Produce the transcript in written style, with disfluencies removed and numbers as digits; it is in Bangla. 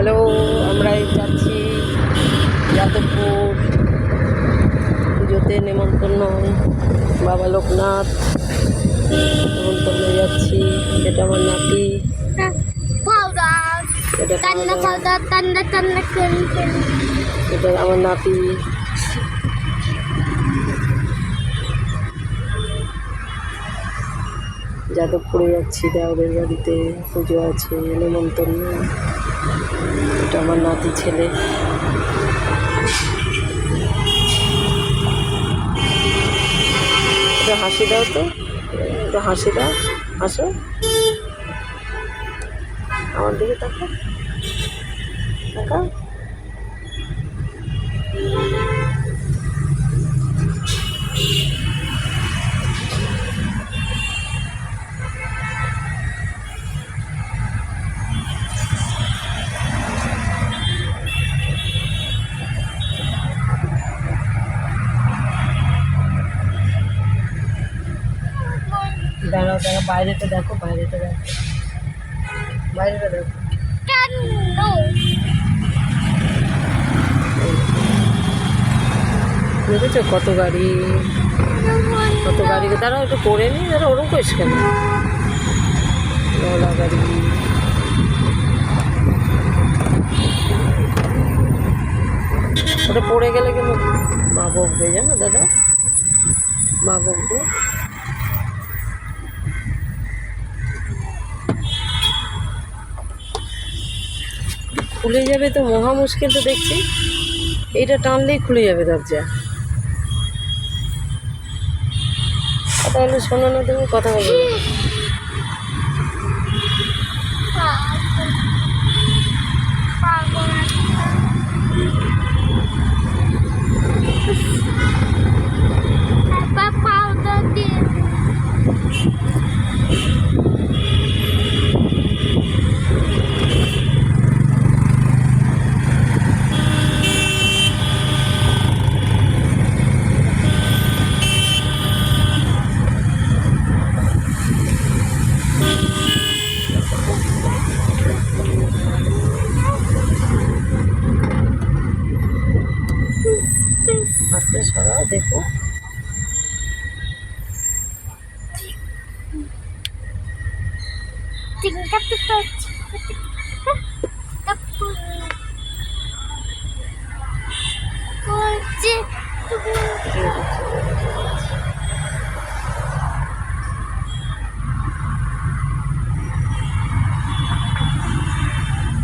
হ্যালো, আমরা যাচ্ছি যাদবপুর পুজোতে নেমন্তন্ন। বাবা লোকনাথ নেমন্তন্ন যাচ্ছি। এটা আমার নাতি, এটা আমার নাতি। যাদবপুরে যাচ্ছি, দেওরের বাড়িতে পুজো আছে, নেমন্তন্ন। এটা আমার নাতি ছেলে। এটা হাসি দাও তো, এটা হাসি দাও, হাসো আমার দিকে, তাকাও তাকাও। দাঁড়াও দাঁড়াও, বাইরেটা দেখো, বাইরেটা দেখো, বাইরেটা দেখো। দেখেছো কত গাড়ি, কত গাড়ি। দাঁড়াও একটু করে নি, দাঁড়া ওরকম করিস কেন? ওলা গাড়ি, ওটা পড়ে গেলে কিন্তু মা বকবে, জানো দাদা, মা বকবে। খুলে যাবে তো মহা মুশকিল তো দেখছি। এইটা টানলেই খুলে যাবে দরজা। কথা হলে শোনো না, তুমি কথা বলো না। হাতটা সরাও, দেখো।